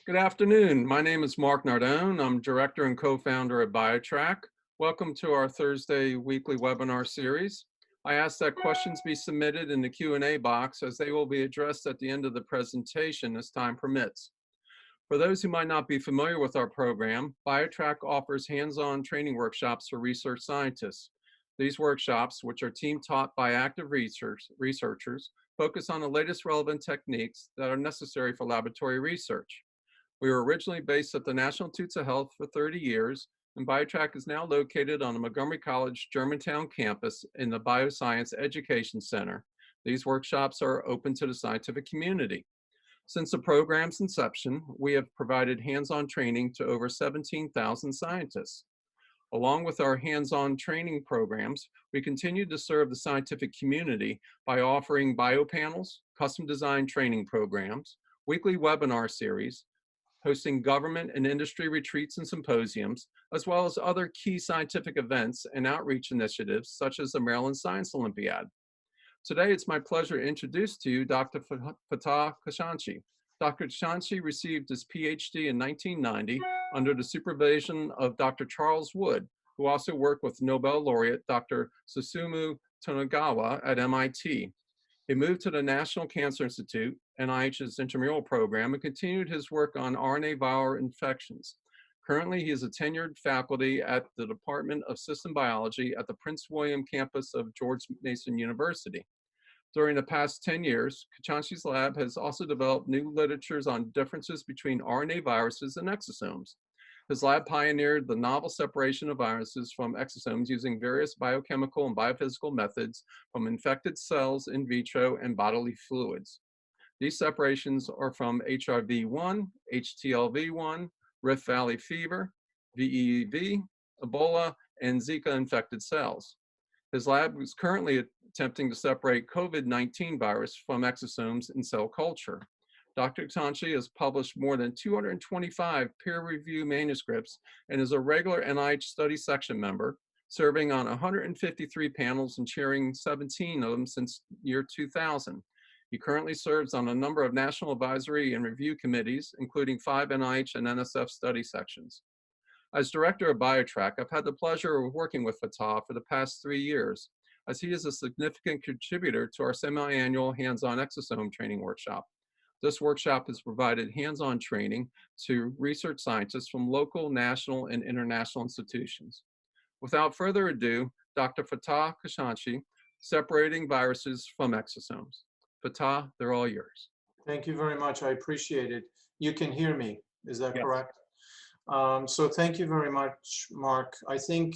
Good afternoon. My name is Mark Nardone. I'm director and co-founder at Bio-Trac. Welcome to our Thursday weekly webinar series. I ask that questions be submitted in the Q&A box as they will be addressed at the end of the presentation as time permits. For those who might not be familiar with our program, Bio-Trac offers hands-on training workshops for research scientists. These workshops, which are team taught by active researchers, focus on the latest relevant techniques that are necessary for laboratory research. We were originally based at the National Institutes of Health for 30 years, and Bio-Trac is now located on the Montgomery College Germantown campus in the Bioscience Education Center. These workshops are open to the scientific community. Since the program's inception, we have provided hands-on training to over 17,000 scientists. Along with our hands-on training programs, we continue to serve the scientific community by offering bio panels, custom designed training programs, weekly webinar series, hosting government and industry retreats and symposiums, as well as other key scientific events and outreach initiatives, such as the Maryland Science Olympiad. Today, it's my pleasure to introduce to you Dr. Fatah Kashanchi. Dr. Kashanchi received his PhD in 1990 under the supervision of Dr. Charles Wood, who also worked with Nobel laureate Dr. Susumu Tonegawa at MIT. He moved to the National Cancer Institute, NIH's intramural program, and continued his work on RNA viral infections. Currently, he is a tenured faculty at the Department of System Biology at the Prince William campus of George Mason University. During the past 10 years, Kashanchi's lab has also developed new literatures on differences between RNA viruses and exosomes. His lab pioneered the novel separation of viruses from exosomes using various biochemical and biophysical methods from infected cells in vitro and bodily fluids. These separations are from HIV-1, HTLV-1, Rift Valley fever, VEV, Ebola, and Zika infected cells. His lab is currently attempting to separate COVID-19 virus from exosomes in cell culture. Dr. Kashanchi has published more than 225 peer-reviewed manuscripts and is a regular NIH study section member, serving on 153 panels and chairing 17 of them since year 2000. He currently serves on a number of national advisory and review committees, including 5 NIH and NSF study sections. As director of Bio-Trac, I've had the pleasure of working with Fatah for the past 3 years, as he is a significant contributor to our semi-annual hands-on exosome training workshop. This workshop has provided hands-on training to research scientists from local, national, and international institutions. Without further ado, Dr. Fatah Kashanchi, separating viruses from exosomes. Fatah, they're all yours. Thank you very much. I appreciate it. You can hear me, is that Yes. correct? So thank you very much, Mark. I think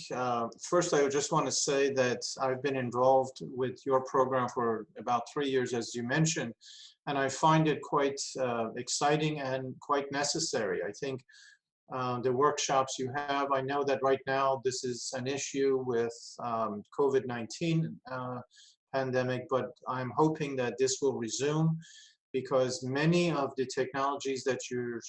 first I just want to say that I've been involved with your program for about 3 years, as you mentioned, and I find it quite exciting and quite necessary. I think the workshops you have, I know that right now this is an issue with COVID-19 pandemic, but I'm hoping that this will resume because many of the technologies that you're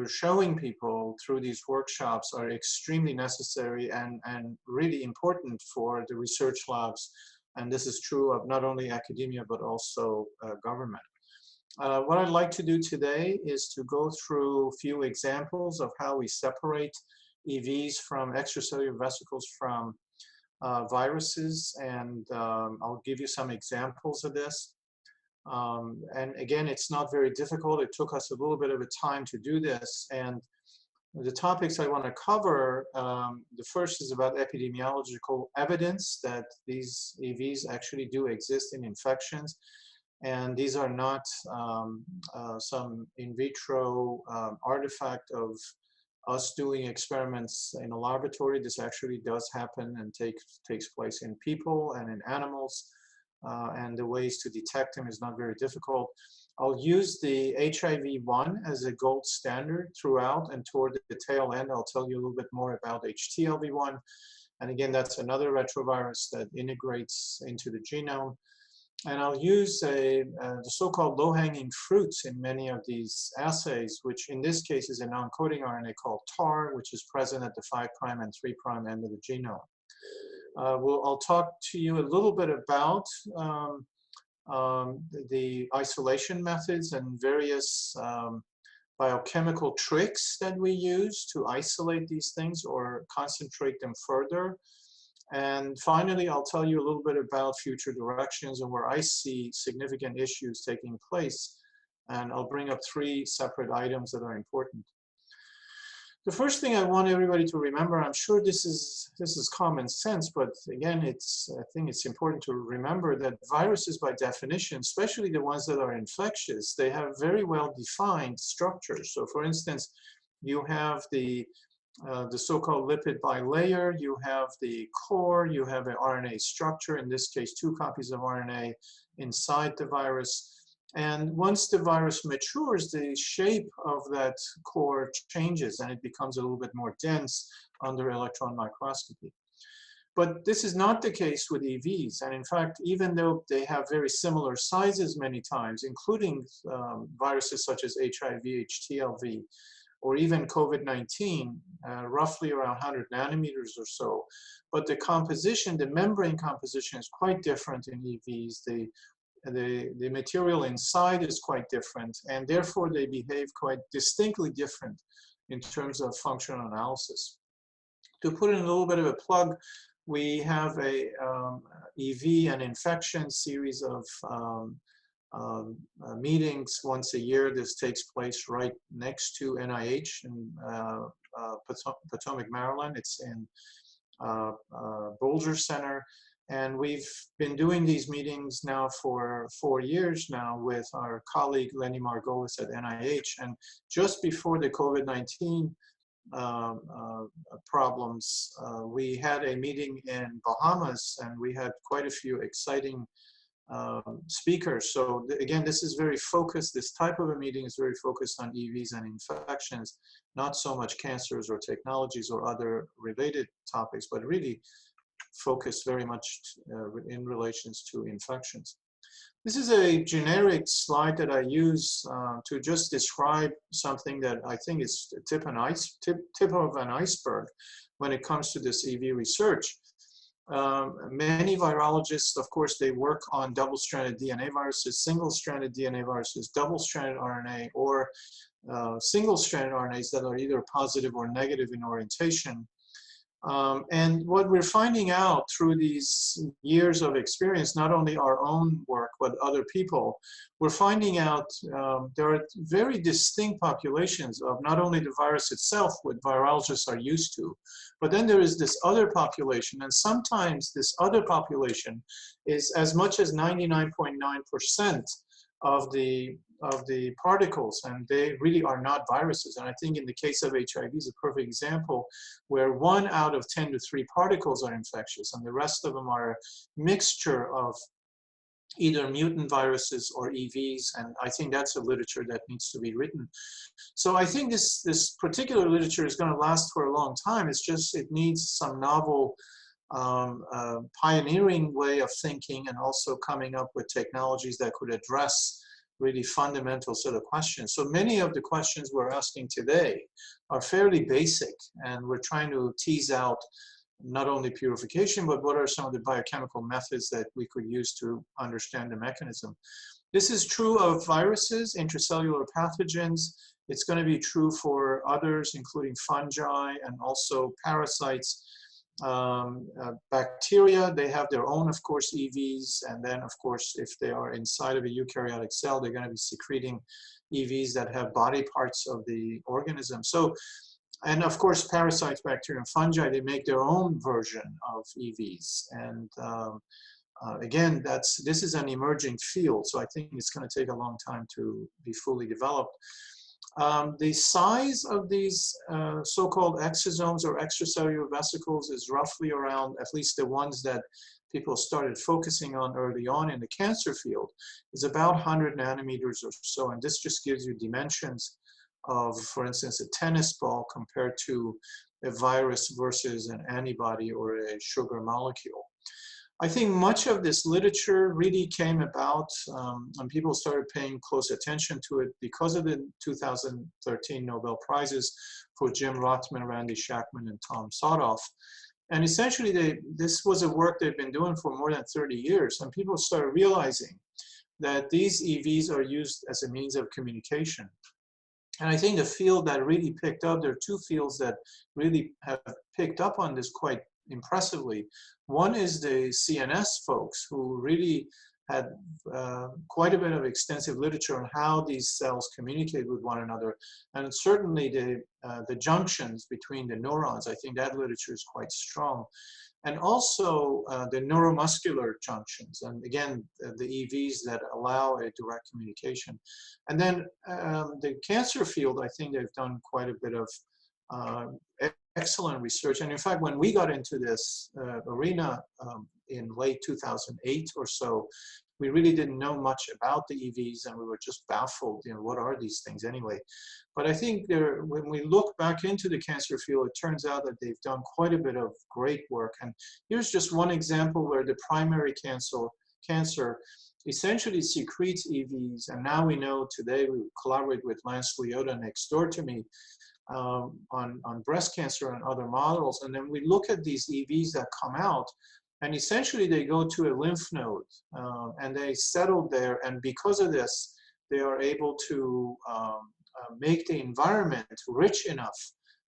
showing people through these workshops are extremely necessary and really important for the research labs. And this is true of not only academia, but also government. What I'd like to do today is to go through a few examples of how we separate EVs from extracellular vesicles from viruses. And I'll give you some examples of this. And again, it's not very difficult. It took us a little bit of a time to do this. And the topics I want to cover, the first is about epidemiological evidence that these EVs actually do exist in infections. And these are not some in vitro artifact of us doing experiments in a laboratory. This actually does happen and takes place in people and in animals. And the ways to detect them is not very difficult. I'll use the HIV-1 as a gold standard throughout, and toward the tail end, I'll tell you a little bit more about HTLV-1. And again, that's another retrovirus that integrates into the genome. And I'll use the so-called low-hanging fruits in many of these assays, which in this case is a non-coding RNA called Thar, which is present at the 5' and 3' end of the genome. I'll talk to you a little bit about the isolation methods and various biochemical tricks that we use to isolate these things or concentrate them further. And finally, I'll tell you a little bit about future directions and where I see significant issues taking place. And I'll bring up 3 separate items that are important. The first thing I want everybody to remember, I'm sure this is common sense, but again, I think it's important to remember that viruses by definition, especially the ones that are infectious, they have very well defined structures. So for instance, you have the so-called lipid bilayer, you have the core, you have an RNA structure, in this case 2 copies of RNA inside the virus. And once the virus matures, the shape of that core changes and it becomes a little bit more dense under electron microscopy. But this is not the case with EVs. And in fact, even though they have very similar sizes many times, including viruses such as HIV, HTLV, or even COVID-19, roughly around 100 nanometers or so. But the composition, the membrane composition is quite different in EVs. The material inside is quite different, and therefore they behave quite distinctly different in terms of functional analysis. To put in a little bit of a plug, we have a EV and infection series of meetings once a year. This takes place right next to NIH in Potomac, Maryland. It's in Bolger Center. And we've been doing these meetings now for 4 years now with our colleague Lenny Margolis at NIH. And just before the COVID-19 problems, we had a meeting in Bahamas, and we had quite a few exciting speakers. So again, this is very focused. This type of a meeting is very focused on EVs and infections, not so much cancers or technologies or other related topics, but really focused very much in relations to infections. This is a generic slide that I use to just describe something that I think is the tip of an iceberg when it comes to this EV research. Many virologists, of course, they work on double-stranded DNA viruses, single-stranded DNA viruses, double-stranded RNA, or single-stranded RNAs that are either positive or negative in orientation. And what we're finding out through these years of experience, not only our own work, but other people, we're finding out there are very distinct populations of not only the virus itself, what virologists are used to, but then there is this other population, and sometimes this other population is as much as 99.9% of the particles, and they really are not viruses. And I think in the case of HIV is a perfect example where 1 out of 10 to 3 particles are infectious, and the rest of them are a mixture of either mutant viruses or EVs, and I think that's a literature that needs to be written. So I think this particular literature is going to last for a long time. It's just, it needs some novel pioneering way of thinking, and also coming up with technologies that could address really fundamental sort of questions. So many of the questions we're asking today are fairly basic, and we're trying to tease out not only purification, but what are some of the biochemical methods that we could use to understand the mechanism. This is true of viruses, intracellular pathogens. It's going to be true for others, including fungi and also parasites. Bacteria, they have their own, of course, EVs, and then, of course, if they are inside of a eukaryotic cell, they're going to be secreting EVs that have body parts of the organism. So, and of course, parasites, bacteria, and fungi, they make their own version of EVs. And again, this is an emerging field, so I think it's going to take a long time to be fully developed. The size of these so-called exosomes or extracellular vesicles is roughly around, at least the ones that people started focusing on early on in the cancer field, is about 100 nanometers or so. And this just gives you dimensions of, for instance, a tennis ball compared to a virus versus an antibody or a sugar molecule. I think much of this literature really came about and people started paying close attention to it because of the 2013 Nobel Prizes for Jim Rothman, Randy Shackman, and Tom Sotoff. And essentially, this was a work they've been doing for more than 30 years, and people started realizing that these EVs are used as a means of communication. And I think the field that really picked up, there are two fields that really have picked up on this quite impressively. One is the CNS folks, who really had quite a bit of extensive literature on how these cells communicate with one another. And certainly the junctions between the neurons, I think that literature is quite strong. And also the neuromuscular junctions, and again, the EVs that allow a direct communication. And then the cancer field, I think they've done quite a bit of excellent research. And in fact, when we got into this arena in late 2008 or so, we really didn't know much about the EVs, and we were just baffled, you know, what are these things anyway? But I think when we look back into the cancer field, it turns out that they've done quite a bit of great work. And here's just one example where the primary cancer essentially secretes EVs. And now we know today, we collaborate with Lance Leota next door to me on breast cancer and other models. And then we look at these EVs that come out, and essentially they go to a lymph node and they settle there. And because of this, they are able to make the environment rich enough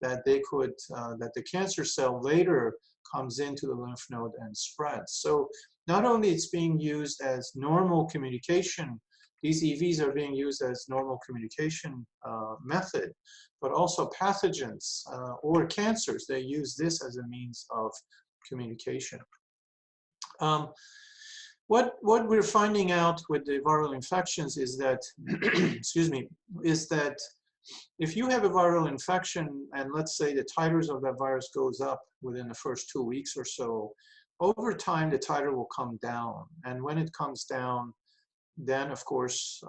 that they could, that the cancer cell later comes into the lymph node and spreads. So not only it's being used as normal communication, these EVs are being used as normal communication method, but also pathogens or cancers, they use this as a means of communication. What we're finding out with the viral infections is that, excuse me, is that if you have a viral infection and let's say the titers of that virus goes up within the first 2 weeks or so, over time the titer will come down. And when it comes down, then of course,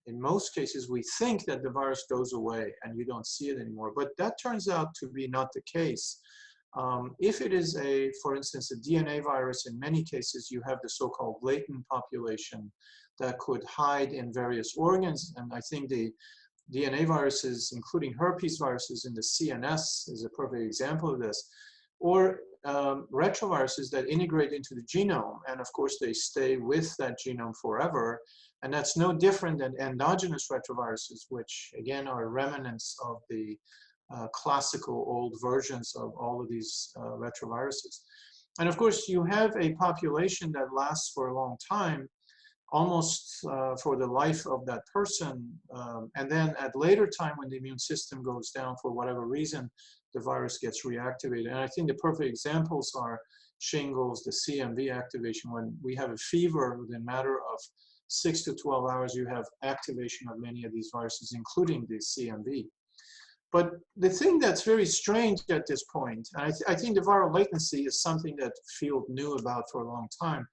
in most cases, we think that the virus goes away and you don't see it anymore. But that turns out to be not the case. If it is for instance, a DNA virus, in many cases, you have the so-called latent population that could hide in various organs. And I think the DNA viruses, including herpes viruses in the CNS, is a perfect example of this. Or retroviruses that integrate into the genome. And of course, they stay with that genome forever. And that's no different than endogenous retroviruses, which again are remnants of the classical old versions of all of these retroviruses. And of course, you have a population that lasts for a long time, almost for the life of that person. And then at later time, when the immune system goes down for whatever reason, the virus gets reactivated. And I think the perfect examples are shingles, the CMV activation. When we have a fever, within a matter of 6 to 12 hours, you have activation of many of these viruses, including the CMV. But the thing that's very strange at this point, and I think the viral latency is something that the field knew about for a long time.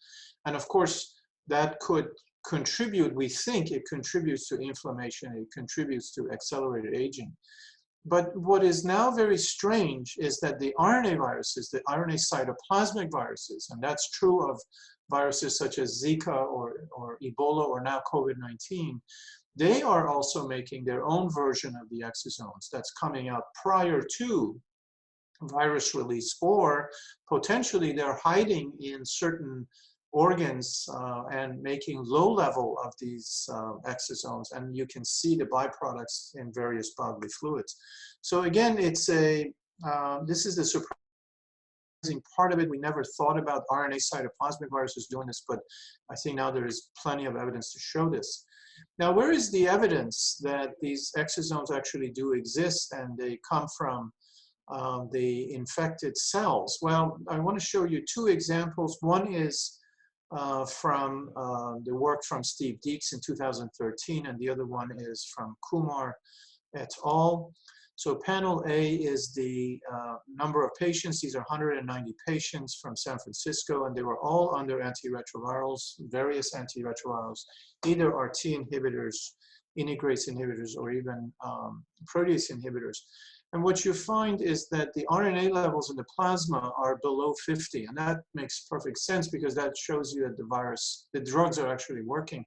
And of course, that could contribute, we think it contributes to inflammation, it contributes to accelerated aging. But what is now very strange is that the RNA viruses, the RNA cytoplasmic viruses, and that's true of viruses such as Zika or Ebola or now COVID-19, they are also making their own version of the exosomes that's coming out prior to virus release, or potentially they're hiding in certain organs and making low level of these exosomes, and you can see the byproducts in various bodily fluids. So again, it's this is the surprising part of it. We never thought about RNA cytoplasmic viruses doing this, but I think now there is plenty of evidence to show this. Now, where is the evidence that these exosomes actually do exist and they come from the infected cells? Well, I want to show you two examples. One is from the work from Steve Deeks in 2013, and the other one is from Kumar et al. So panel A is the number of patients. These are 190 patients from San Francisco, and they were all under antiretrovirals, various antiretrovirals, either RT inhibitors, integrase inhibitors, or even protease inhibitors. And what you find is that the RNA levels in the plasma are below 50. And that makes perfect sense because that shows you that the drugs are actually working.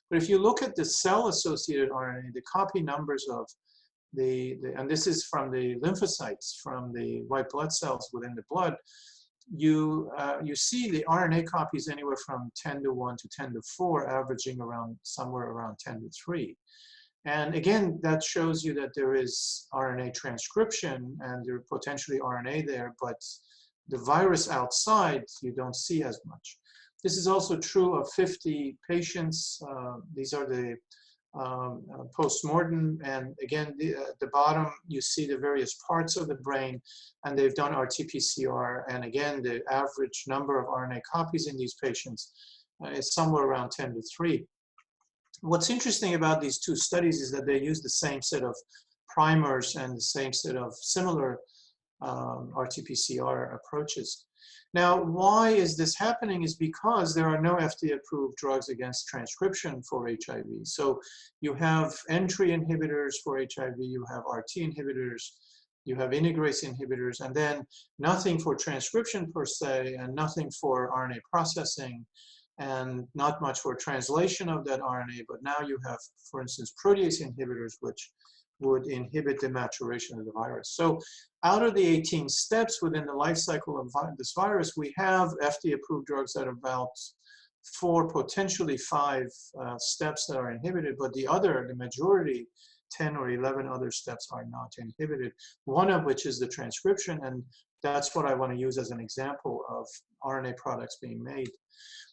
But if you look at the cell-associated RNA, the copy numbers of and this is from the lymphocytes, from the white blood cells within the blood, you see the RNA copies anywhere from 10 to 1 to 10 to 4, averaging around somewhere around 10 to 3. And again, that shows you that there is RNA transcription and there potentially RNA there, but the virus outside, you don't see as much. This is also true of 50 patients. These are the post-mortem, and again, at the bottom, you see the various parts of the brain, and they've done RT-PCR, and again, the average number of RNA copies in these patients is somewhere around 10 to 3. What's interesting about these two studies is that they use the same set of primers and the same set of similar RT-PCR approaches. Now, why is this happening is because there are no FDA-approved drugs against transcription for HIV. So you have entry inhibitors for HIV, you have RT inhibitors, you have integrase inhibitors, and then nothing for transcription per se, and nothing for RNA processing, and not much for translation of that RNA. But now you have, for instance, protease inhibitors, which would inhibit the maturation of the virus. So out of the 18 steps within the life cycle of this virus, we have FDA-approved drugs that are about 4, potentially 5 steps that are inhibited, but the majority, 10 or 11 other steps are not inhibited, one of which is the transcription, and that's what I want to use as an example of RNA products being made.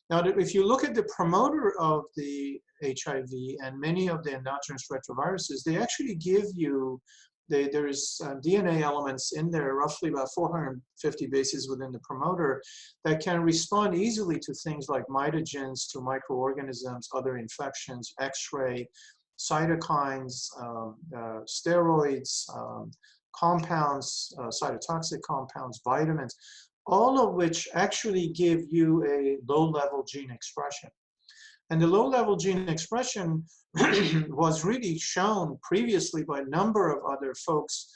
Now, if you look at the promoter of the HIV and many of the endogenous retroviruses, they actually give you, there's DNA elements in there, roughly about 450 bases within the promoter, that can respond easily to things like mitogens, to microorganisms, other infections, X-ray, cytokines, steroids, compounds, cytotoxic compounds, vitamins, all of which actually give you a low-level gene expression. And the low-level gene expression was really shown previously by a number of other folks,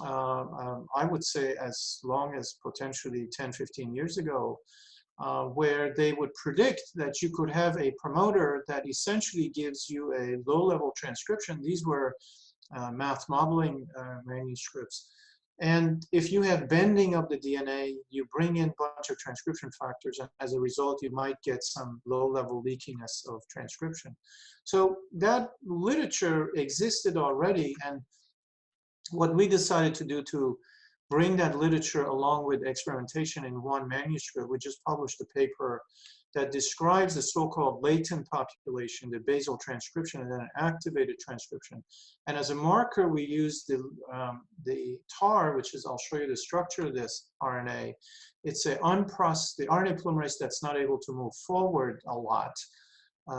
I would say as long as potentially 10, 15 years ago, where they would predict that you could have a promoter that essentially gives you a low-level transcription. These were math modeling manuscripts. And if you have bending of the DNA, you bring in a bunch of transcription factors, and as a result, you might get some low-level leakiness of transcription. So that literature existed already, and what we decided to do to bring that literature along with experimentation in one manuscript, we just published a paper that describes the so-called latent population, the basal transcription, and then an activated transcription. And as a marker, we use the Thar, which is, I'll show you the structure of this RNA. It's the RNA polymerase that's not able to move forward a lot.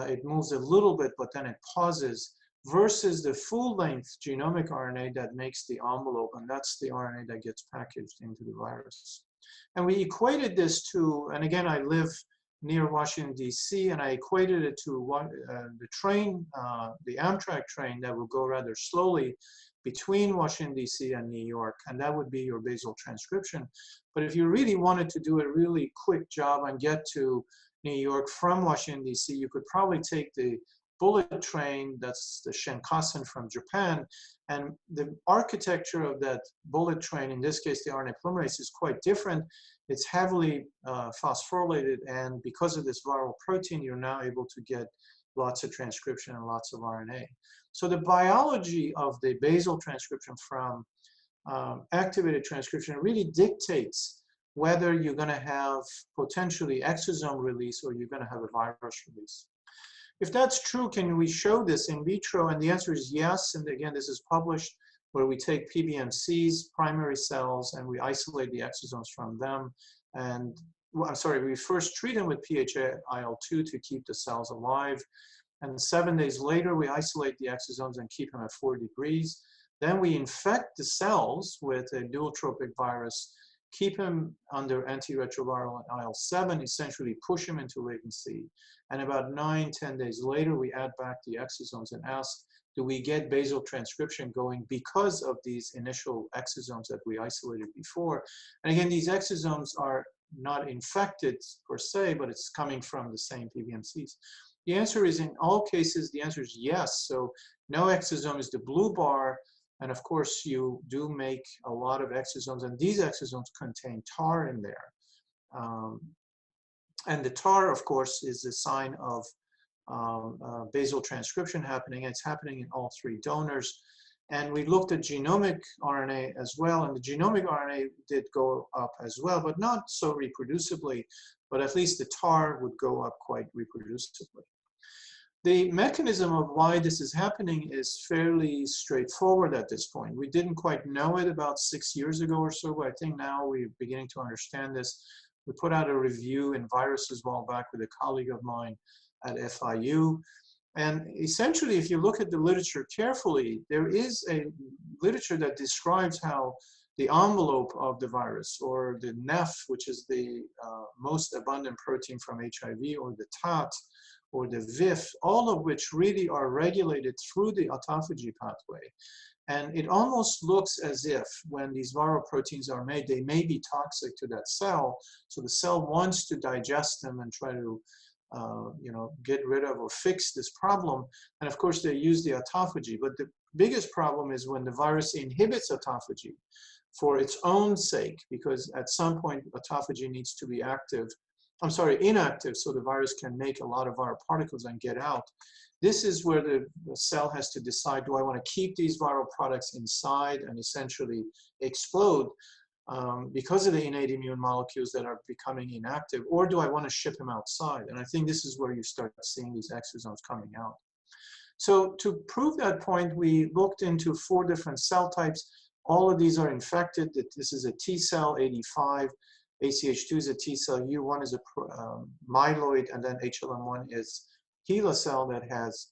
It moves a little bit, but then it pauses, versus the full-length genomic RNA that makes the envelope, and that's the RNA that gets packaged into the virus. And we equated this to, and again, I live near Washington, D.C., and I equated it to the train, the Amtrak train that will go rather slowly between Washington, D.C. and New York, and that would be your basal transcription. But if you really wanted to do a really quick job and get to New York from Washington, D.C., you could probably take the bullet train, that's the Shinkansen from Japan, and the architecture of that bullet train, in this case the RNA polymerase, is quite different. It's heavily phosphorylated, and because of this viral protein, you're now able to get lots of transcription and lots of RNA. So the biology of the basal transcription from activated transcription really dictates whether you're going to have potentially exosome release or you're going to have a virus release. If that's true, can we show this in vitro? And the answer is yes. And again, this is published, where we take PBMCs, primary cells, and we isolate the exosomes from them. And I'm sorry, we first treat them with PHIL2 to keep the cells alive. And 7 days later, we isolate the exosomes and keep them at 4 degrees. Then we infect the cells with a dual-tropic virus, keep them under antiretroviral and IL-7, essentially push them into latency. And about 9-10 days later, we add back the exosomes and ask, do we get basal transcription going because of these initial exosomes that we isolated before? And again, these exosomes are not infected per se, but it's coming from the same PBMCs. The answer is, in all cases, the answer is yes. So no exosome is the blue bar. And of course, you do make a lot of exosomes, and these exosomes contain Thar in there. And the Thar, of course, is a sign of basal transcription happening. It's happening in all three donors. And we looked at genomic RNA as well, and the genomic RNA did go up as well, but not so reproducibly, but at least the TAR would go up quite reproducibly. The mechanism of why this is happening is fairly straightforward at this point. We didn't quite know it about 6 years ago or so, but I think now we're beginning to understand this. We put out a review in Viruses a while back with a colleague of mine at FIU. And essentially, if you look at the literature carefully, there is a literature that describes how the envelope of the virus, or the NEF, which is the most abundant protein from HIV, or the TAT, or the VIF, all of which really are regulated through the autophagy pathway. And it almost looks as if when these viral proteins are made, they may be toxic to that cell. So the cell wants to digest them and try to get rid of or fix this problem. And of course, they use the autophagy. But the biggest problem is when the virus inhibits autophagy for its own sake, because at some point, autophagy needs to be inactive, so the virus can make a lot of viral particles and get out. This is where the cell has to decide, do I want to keep these viral products inside and essentially explode because of the innate immune molecules that are becoming inactive, or do I want to ship them outside? And I think this is where you start seeing these exosomes coming out. So to prove that point, we looked into 4 different cell types. All of these are infected. This is a T cell, 85. ACH2 is a T cell, U1 is a myeloid, and then HLM1 is HeLa cell that has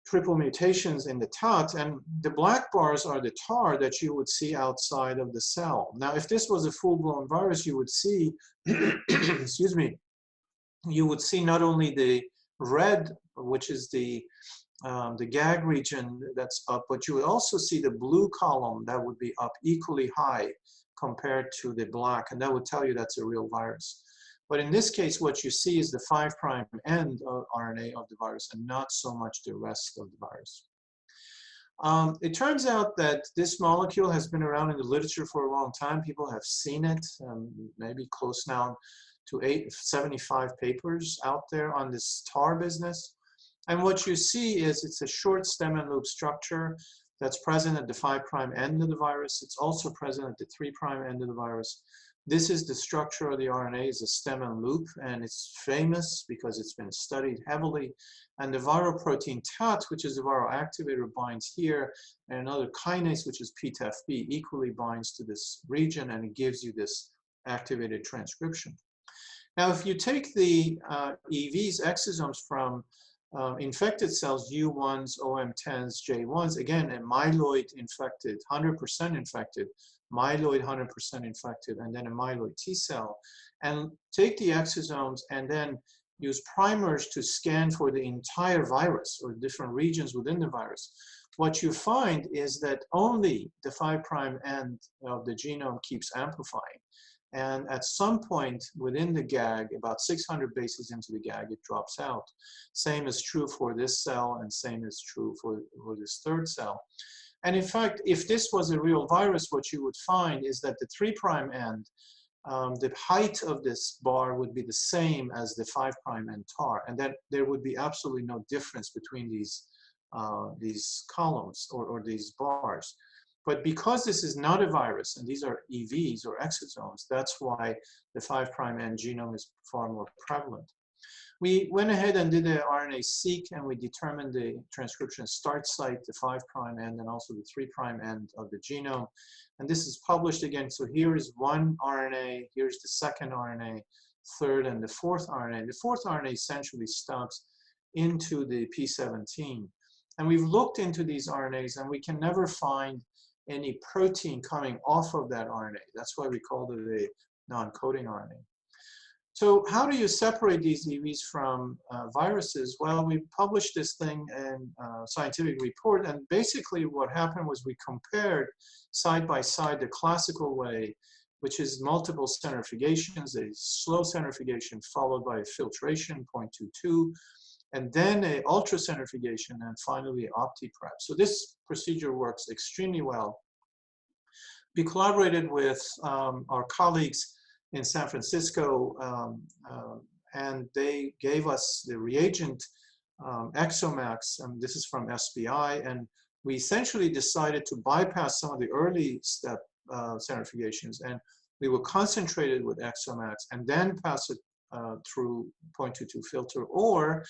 triple mutations in the TAT, and the black bars are the TAR that you would see outside of the cell. Now, if this was a full-blown virus, you would see, excuse me, you would see not only the red, which is the gag region that's up, but you would also see the blue column that would be up equally high compared to the black, and that would tell you that's a real virus. But in this case, what you see is the 5' end of RNA of the virus and not so much the rest of the virus. It turns out that this molecule has been around in the literature for a long time. People have seen it, maybe close now to 75 papers out there on this TAR business. And what you see is it's a short stem and loop structure that's present at the 5' end of the virus. It's also present at the 3' end of the virus. This is the structure of the RNA, is a stem and loop, and it's famous because it's been studied heavily. And the viral protein TAT, which is the viral activator, binds here, and another kinase, which is PTFB, equally binds to this region, and it gives you this activated transcription. Now, if you take the EVs, exosomes from infected cells, U1s, OM10s, J1s, again, a myeloid infected, 100% infected, myeloid 100% infected, and then a myeloid T cell, and take the exosomes and then use primers to scan for the entire virus or different regions within the virus. What you find is that only the 5' end of the genome keeps amplifying. And at some point within the GAG, about 600 bases into the GAG, it drops out. Same is true for this cell, and same is true for this third cell. And in fact, if this was a real virus, what you would find is that the 3' end, the height of this bar would be the same as the 5' end TAR, and that there would be absolutely no difference between these columns or these bars. But because this is not a virus, and these are EVs or exosomes, that's why the 5' end genome is far more prevalent. We went ahead and did the RNA-seq, and we determined the transcription start site, the 5' end, and also the 3' end of the genome. And this is published again. So here is one RNA, here's the second RNA, third and the fourth RNA. The fourth RNA essentially stops into the P17. And we've looked into these RNAs, and we can never find any protein coming off of that RNA. That's why we call it a non-coding RNA. So how do you separate these EVs from viruses? Well, we published this thing in a scientific report, and basically what happened was we compared side by side the classical way, which is multiple centrifugations, a slow centrifugation followed by a filtration, 0.22, and then a ultracentrifugation, and finally OptiPrep. So this procedure works extremely well. We collaborated with our colleagues in San Francisco, and they gave us the reagent Exomax, and this is from SBI, and we essentially decided to bypass some of the early step centrifugations, and we will concentrate it with Exomax and then pass it through 0.22 filter. Or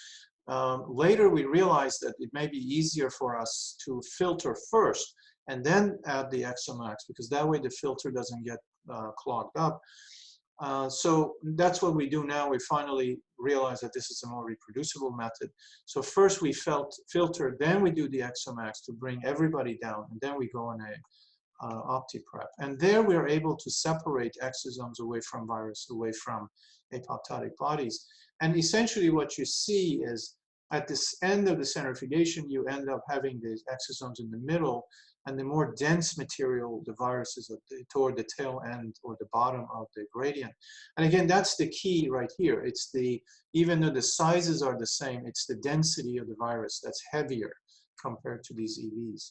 later we realized that it may be easier for us to filter first and then add the Exomax, because that way the filter doesn't get clogged up. So that's what we do now. We finally realize that this is a more reproducible method. So first we filter, then we do the Exomax to bring everybody down, and then we go on a OptiPrep. And there we are able to separate exosomes away from virus, away from apoptotic bodies. And essentially what you see is at this end of the centrifugation, you end up having these exosomes in the middle, and the more dense material, the virus is toward the tail end or the bottom of the gradient. And again, that's the key right here. It's even though the sizes are the same, it's the density of the virus that's heavier compared to these EVs.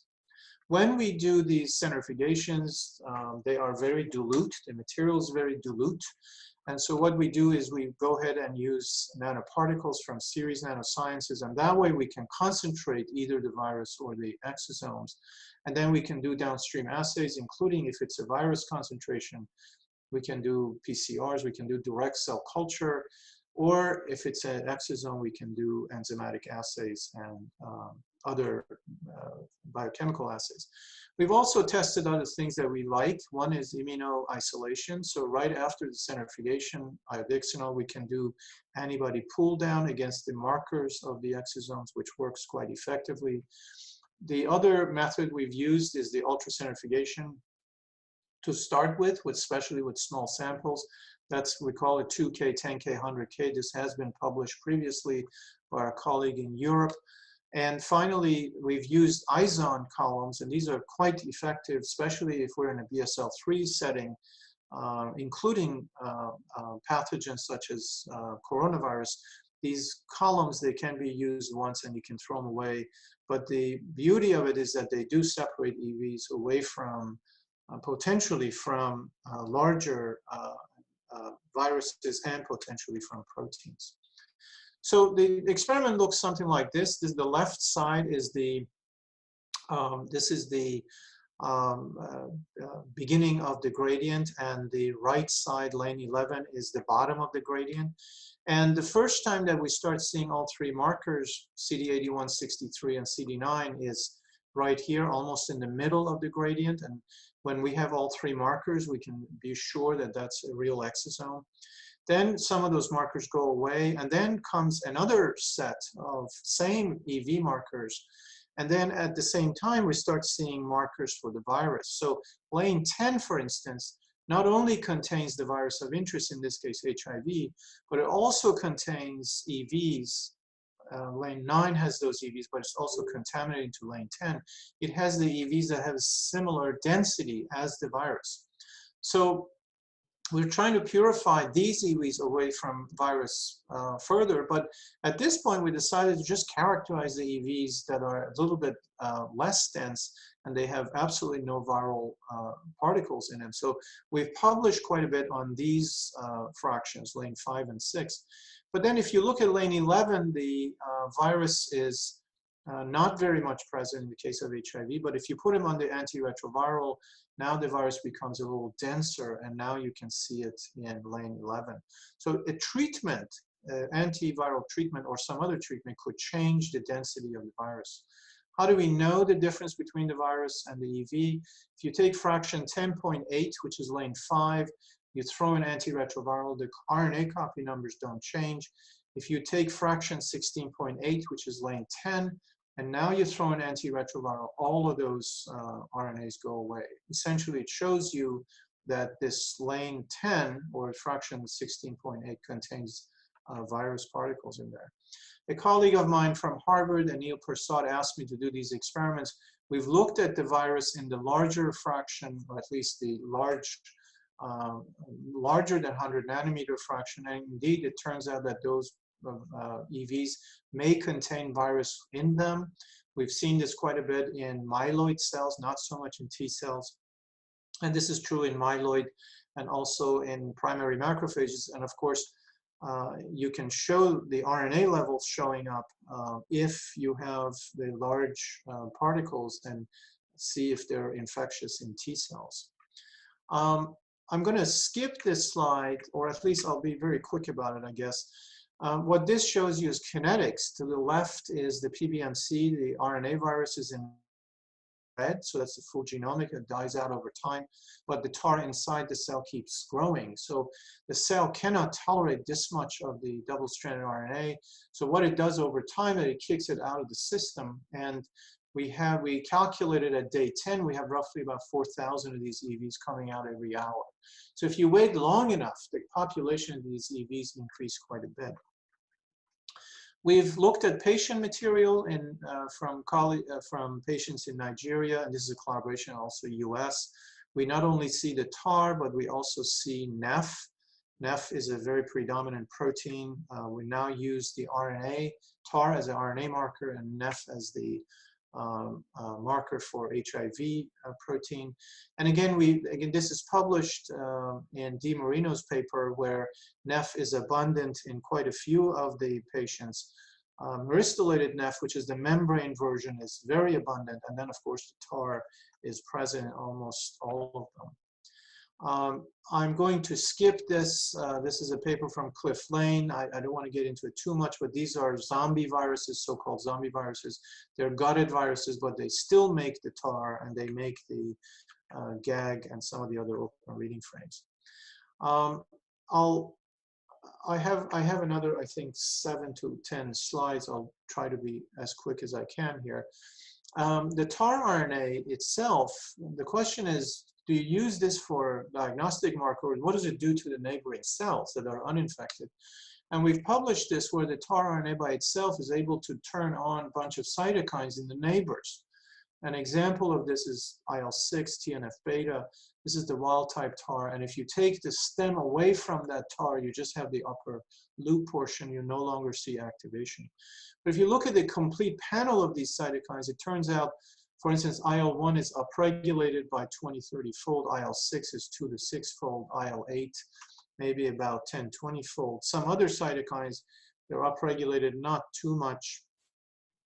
When we do these centrifugations, they are very dilute. The material is very dilute. And so what we do is we go ahead and use nanoparticles from Series Nanosciences, and that way we can concentrate either the virus or the exosomes. And then we can do downstream assays, including if it's a virus concentration, we can do PCRs, we can do direct cell culture, or if it's an exosome, we can do enzymatic assays and other biochemical assays. We've also tested other things that we like. One is immunoisolation. So right after the centrifugation, iodixonol, we can do antibody pull down against the markers of the exosomes, which works quite effectively. The other method we've used is the ultracentrifugation to start with, especially with small samples. We call it 2K, 10K, 100K. This has been published previously by our colleague in Europe. And finally, we've used ISON columns, and these are quite effective, especially if we're in a BSL-3 setting, including pathogens such as coronavirus. These columns, they can be used once and you can throw them away. But the beauty of it is that they do separate EVs away from, potentially from larger viruses and potentially from proteins. So the experiment looks something like this. The left side is the beginning of the gradient, and the right side, lane 11, is the bottom of the gradient. And the first time that we start seeing all three markers, CD81, 63, and CD9, is right here, almost in the middle of the gradient. And when we have all three markers, we can be sure that that's a real exosome. Then some of those markers go away, and then comes another set of same EV markers. And then at the same time, we start seeing markers for the virus. So lane 10, for instance, not only contains the virus of interest, in this case HIV, but it also contains EVs. Lane 9 has those EVs, but it's also contaminating to lane 10. It has the EVs that have similar density as the virus. So we're trying to purify these EVs away from virus further, but at this point we decided to just characterize the EVs that are a little bit less dense, and they have absolutely no viral particles in them. So we've published quite a bit on these fractions, lane 5 and 6. But then if you look at lane 11, the virus is not very much present in the case of HIV, but if you put them on the antiretroviral, now the virus becomes a little denser, and now you can see it in lane 11. So a treatment, antiviral treatment or some other treatment, could change the density of the virus. How do we know the difference between the virus and the EV? If you take fraction 10.8, which is lane 5, you throw an antiretroviral, the RNA copy numbers don't change. If you take fraction 16.8, which is lane 10, and now you throw an antiretroviral, all of those RNAs go away. Essentially, it shows you that this lane 10, or fraction 16.8, contains virus particles in there. A colleague of mine from Harvard, Anil Prasad, asked me to do these experiments. We've looked at the virus in the larger fraction, or at least the larger than 100 nanometer fraction, and indeed it turns out that those EVs may contain virus in them. We've seen this quite a bit in myeloid cells, not so much in T cells. And this is true in myeloid and also in primary macrophages. And of course, you can show the RNA levels showing up if you have the large particles and see if they're infectious in T cells. I'm going to skip this slide, or at least I'll be very quick about it, I guess. What this shows you is kinetics. To the left is the PBMC, the RNA virus is in red, so that's the full genomic. It dies out over time, but the TAR inside the cell keeps growing. So the cell cannot tolerate this much of the double-stranded RNA. So what it does over time is it kicks it out of the system, and we calculated at day 10, we have roughly about 4,000 of these EVs coming out every hour. So if you wait long enough, the population of these EVs increase quite a bit. We've looked at patient material from patients in Nigeria, and this is a collaboration also US. We not only see the TAR, but we also see NEF. NEF is a very predominant protein. We now use the RNA, TAR as an RNA marker, and NEF as the marker for HIV protein. And again, this is published in Di Marino's paper, where NEF is abundant in quite a few of the patients. Myristylated NEF, which is the membrane version, is very abundant. And then, of course, the TAR is present in almost all of them. I'm going to skip this. This is a paper from Cliff Lane. I don't want to get into it too much, but these are zombie viruses, so-called zombie viruses. They're gutted viruses, but they still make the TAR, and they make the GAG and some of the other open reading frames. I have another, I think, 7 to 10 slides. I'll try to be as quick as I can here. The TAR RNA itself, the question is, do you use this for diagnostic markers? What does it do to the neighboring cells that are uninfected? And we've published this where the TAR RNA by itself is able to turn on a bunch of cytokines in the neighbors. An example of this is IL-6, TNF-beta. This is the wild-type TAR. And if you take the stem away from that TAR, you just have the upper loop portion. You no longer see activation. But if you look at the complete panel of these cytokines, it turns out, for instance, IL-1 is upregulated by 20, 30-fold. IL-6 is 2 to 6-fold. IL-8, maybe about 10, 20-fold. Some other cytokines, they're upregulated not too much.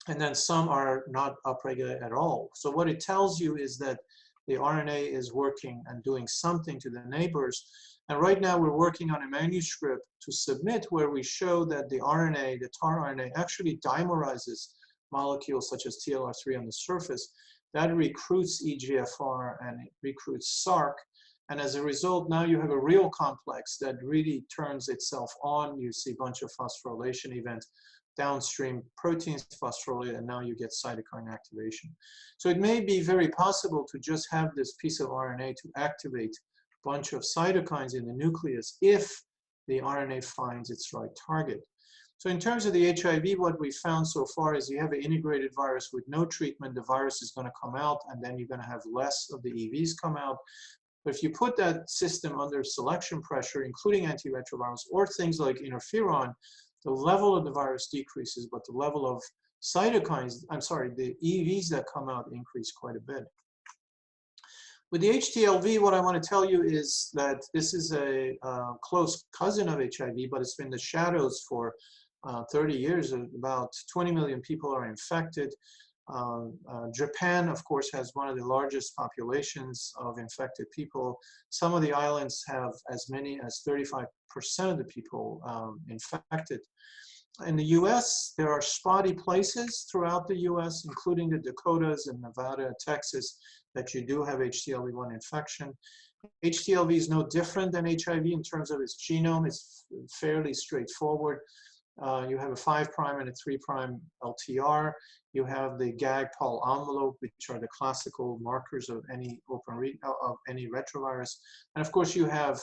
And then some are not upregulated at all. So what it tells you is that the RNA is working and doing something to the neighbors. And right now we're working on a manuscript to submit where we show that the RNA, the TAR RNA, actually dimerizes molecules such as TLR3 on the surface. That recruits EGFR and it recruits SRC. And as a result, now you have a real complex that really turns itself on. You see a bunch of phosphorylation events, downstream proteins phosphorylate, and now you get cytokine activation. So it may be very possible to just have this piece of RNA to activate a bunch of cytokines in the nucleus if the RNA finds its right target. So in terms of the HIV, what we found so far is you have an integrated virus with no treatment, the virus is going to come out, and then you're going to have less of the EVs come out. But if you put that system under selection pressure, including antiretrovirals or things like interferon, the level of the virus decreases, but the level of cytokines, the EVs that come out increase quite a bit. With the HTLV, what I want to tell you is that this is a close cousin of HIV, but it's been the shadows for 30 years. About 20 million people are infected. Japan, of course, has one of the largest populations of infected people. Some of the islands have as many as 35% of the people infected. In the US, there are spotty places throughout the US, including the Dakotas and Nevada, Texas, that you do have HTLV1 infection. HTLV is no different than HIV in terms of its genome. It's fairly straightforward. You have a 5' and a 3' LTR. You have the GAG-Pol envelope, which are the classical markers of any any retrovirus. And of course, you have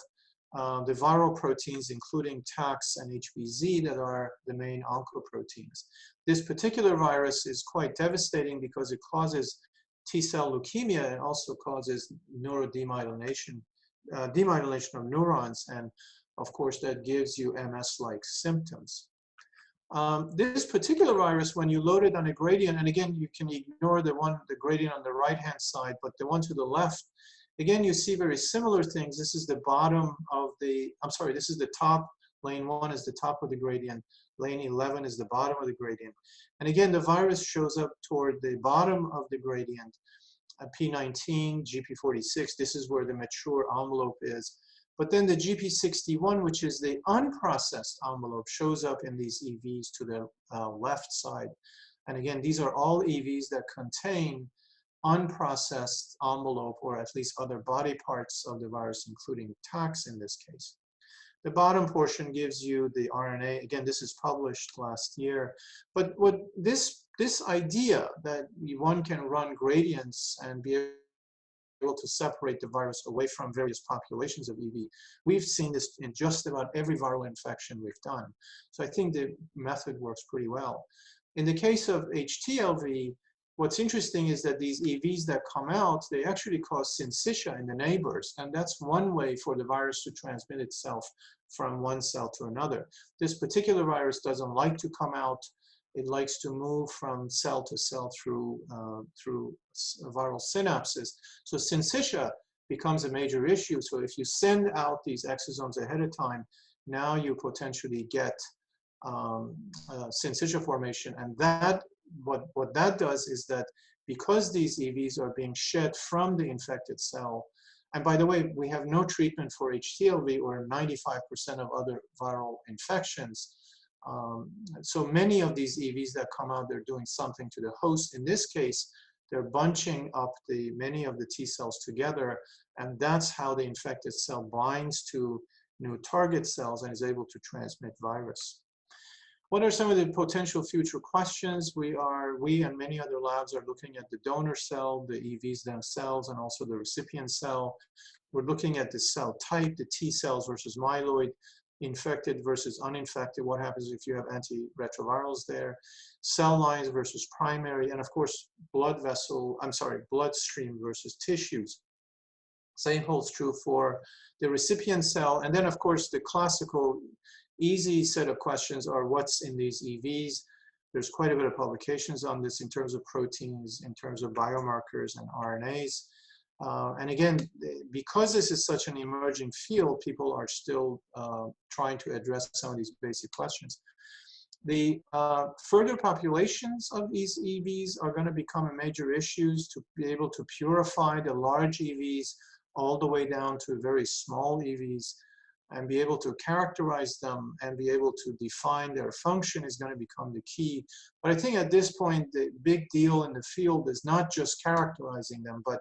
the viral proteins, including TAX and HBZ, that are the main oncoproteins. This particular virus is quite devastating because it causes T-cell leukemia and also causes neurodemyelination, demyelination of neurons, and of course, that gives you MS-like symptoms. This particular virus, when you load it on a gradient, and again, you can ignore the gradient on the right-hand side, but the one to the left, again, you see very similar things. This is the bottom of the, this is the top Lane 1 is the top of the gradient. Lane 11 is the bottom of the gradient. And again, the virus shows up toward the bottom of the gradient. P19, GP46, this is where the mature envelope is. But then the GP61, which is the unprocessed envelope, shows up in these EVs to the left side. And again, these are all EVs that contain unprocessed envelope, or at least other body parts of the virus, including tacs in this case. The bottom portion gives you the RNA. Again, this is published last year. But what this idea that one can run gradients and be able to separate the virus away from various populations of EV, we've seen this in just about every viral infection we've done. So I think the method works pretty well. In the case of HTLV, what's interesting is that these EVs that come out, they actually cause syncytia in the neighbors. And that's one way for the virus to transmit itself from one cell to another. This particular virus doesn't like to come out. It likes to move from cell to cell through viral synapses. So syncytia becomes a major issue. So if you send out these exosomes ahead of time, now you potentially get syncytia formation. And that what that does is that because these EVs are being shed from the infected cell, and by the way, we have no treatment for HTLV or 95% of other viral infections. So many of these EVs that come out, they're doing something to the host. In this case, they're bunching up many of the T cells together, and that's how the infected cell binds to new target cells and is able to transmit virus. What are some of the potential future questions? We and many other labs are looking at the donor cell, the EVs themselves, and also the recipient cell. We're looking at the cell type, the T cells versus myeloid, infected versus uninfected. What happens if you have antiretrovirals there? Cell lines versus primary, and of course, bloodstream versus tissues. Same holds true for the recipient cell. And then, of course, the classical easy set of questions are what's in these EVs. There's quite a bit of publications on this in terms of proteins, in terms of biomarkers and RNAs. And again, because this is such an emerging field, people are still trying to address some of these basic questions. The further populations of these EVs are going to become a major issue to be able to purify the large EVs all the way down to very small EVs, and be able to characterize them and be able to define their function is going to become the key. But I think at this point, the big deal in the field is not just characterizing them, but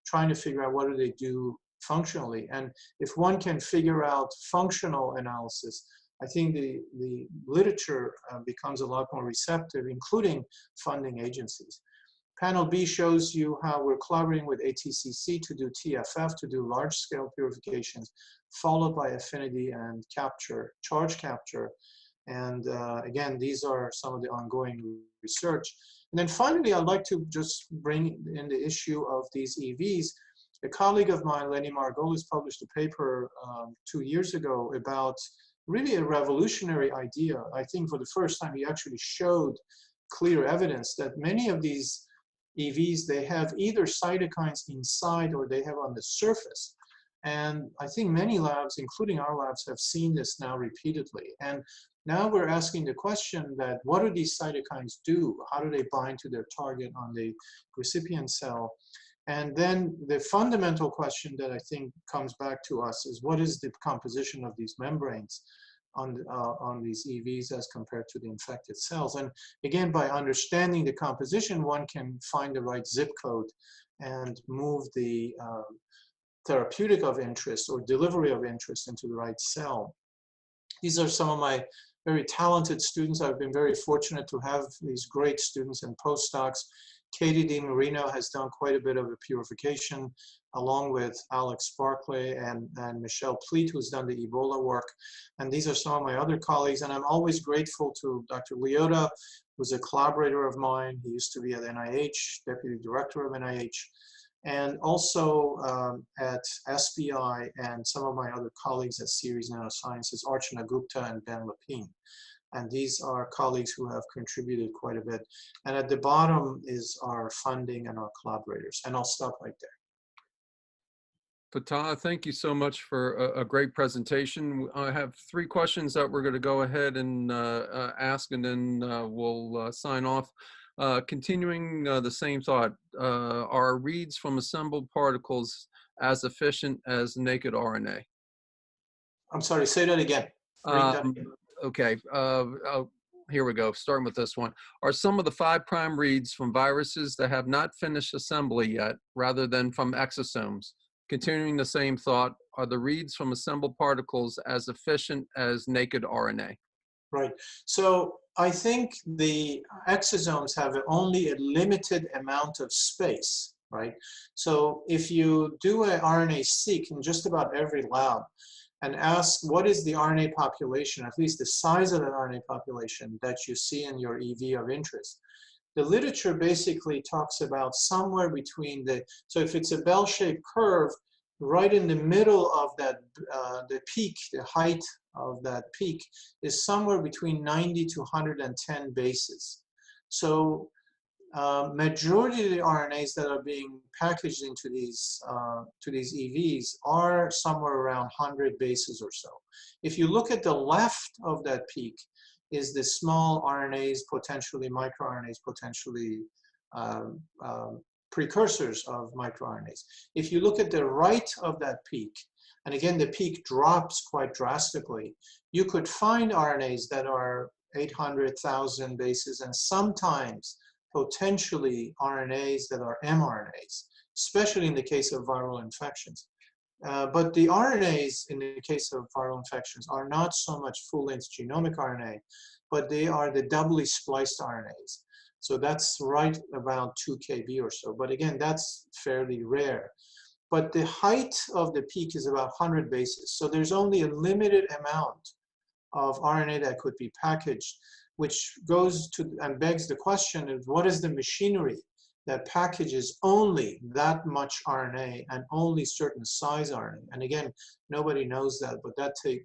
trying to figure out what do they do functionally. And if one can figure out functional analysis, I think the literature becomes a lot more receptive, including funding agencies. Panel B shows you how we're collaborating with ATCC to do TFF, to do large-scale purifications, followed by affinity and capture, charge capture. And again, these are some of the ongoing research. And then finally, I'd like to just bring in the issue of these EVs. A colleague of mine, Lenny Margolis, published a paper 2 years ago about really a revolutionary idea. I think for the first time, he actually showed clear evidence that many of these EVs, they have either cytokines inside or they have on the surface. And I think many labs, including our labs, have seen this now repeatedly. And now we're asking the question that what do these cytokines do? How do they bind to their target on the recipient cell? And then the fundamental question that I think comes back to us is what is the composition of these membranes on these EVs as compared to the infected cells? And again, by understanding the composition, one can find the right zip code and move the therapeutic of interest or delivery of interest into the right cell. These are some of my very talented students. I've been very fortunate to have these great students and postdocs. Katie DiMarino has done quite a bit of the purification, along with Alex Barclay and Michelle Pleat, who's done the Ebola work. And these are some of my other colleagues. And I'm always grateful to Dr. Leota, who's a collaborator of mine. He used to be at NIH, Deputy Director of NIH, and also at SBI, and some of my other colleagues at Series Nanosciences, Archana Gupta and Ben Lapine. And these are colleagues who have contributed quite a bit. And at the bottom is our funding and our collaborators. And I'll stop right there. Fatah, thank you so much for a great presentation. I have three questions that we're going to go ahead and ask, and then we'll sign off. Continuing the same thought, are reads from assembled particles as efficient as naked RNA? I'm sorry, say that again. Read that Um, again. okay, here we go, starting with this one. Are some of the 5' reads from viruses that have not finished assembly yet, rather than from exosomes? Continuing the same thought, are the reads from assembled particles as efficient as naked RNA? Right. So I think the exosomes have only a limited amount of space, right? So if you do a RNA-seq in just about every lab and ask what is the RNA population, at least the size of the RNA population that you see in your EV of interest, the literature basically talks about somewhere between so if it's a bell-shaped curve, right in the middle of that, the peak, the height of that peak is somewhere between 90 to 110 bases. So majority of the RNAs that are being packaged into these EVs are somewhere around 100 bases or so. If you look at the left of that peak, is the small RNAs, potentially microRNAs, potentially um, um, precursors of microRNAs. If you look at the right of that peak, and again, the peak drops quite drastically, you could find RNAs that are 800,000 bases, and sometimes potentially RNAs that are mRNAs, especially in the case of viral infections. But the RNAs in the case of viral infections are not so much full-length genomic RNA, but they are the doubly spliced RNAs. So that's right about 2 kb or so. But again, that's fairly rare. But the height of the peak is about 100 bases. So there's only a limited amount of RNA that could be packaged, which goes to and begs the question of what is the machinery that packages only that much RNA and only certain size RNA. And again, nobody knows that, but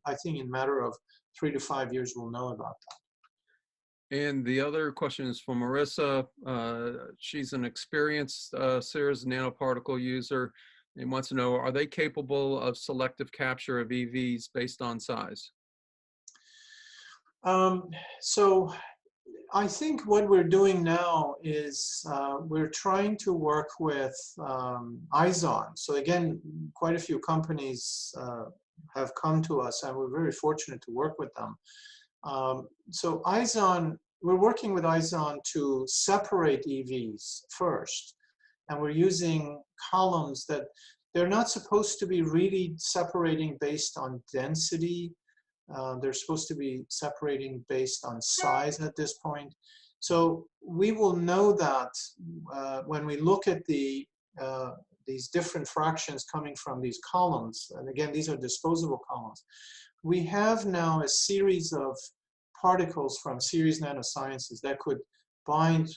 I think in a matter of 3 to 5 years, we'll know about that. And the other question is from Marissa. She's an experienced Sears nanoparticle user and wants to know, are they capable of selective capture of EVs based on size? So I think what we're doing now is we're trying to work with IZON. So again, quite a few companies have come to us, and we're very fortunate to work with them. So IZON, we're working with IZON to separate EVs first, and we're using columns that they're not supposed to be really separating based on density. They're supposed to be separating based on size at this point. So we will know that when we look at these different fractions coming from these columns, and again, these are disposable columns, we have now a series of particles from Series Nanosciences that could bind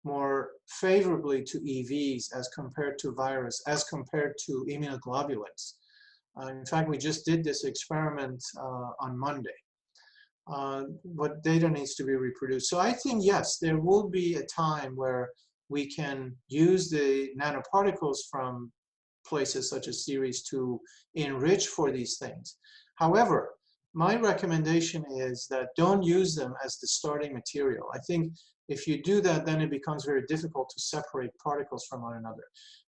more favorably to EVs as compared to virus, as compared to immunoglobulins. In fact, we just did this experiment on Monday. But data needs to be reproduced. So I think, yes, there will be a time where we can use the nanoparticles from places such as Series to enrich for these things. However, my recommendation is that don't use them as the starting material. I think if you do that, then it becomes very difficult to separate particles from one another.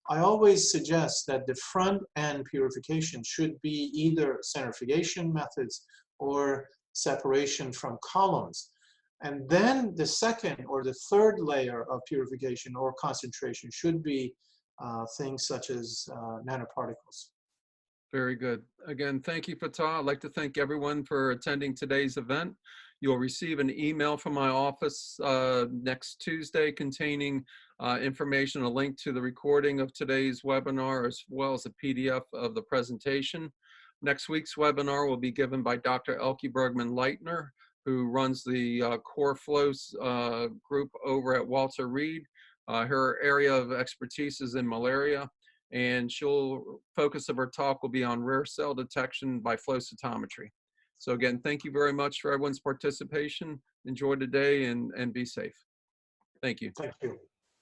I always suggest that the front end purification should be either centrifugation methods or separation from columns. And then the second or the third layer of purification or concentration should be things such as nanoparticles. Very good. Again, thank you, Fatah. I'd like to thank everyone for attending today's event. You'll receive an email from my office next Tuesday containing information, a link to the recording of today's webinar, as well as a PDF of the presentation. Next week's webinar will be given by Dr. Elke Bergman-Leitner, who runs the Core Flows group over at Walter Reed. Her area of expertise is in malaria, and focus of her talk will be on rare cell detection by flow cytometry. So again, thank you very much for everyone's participation. Enjoy the day and be safe. Thank you. Thank you.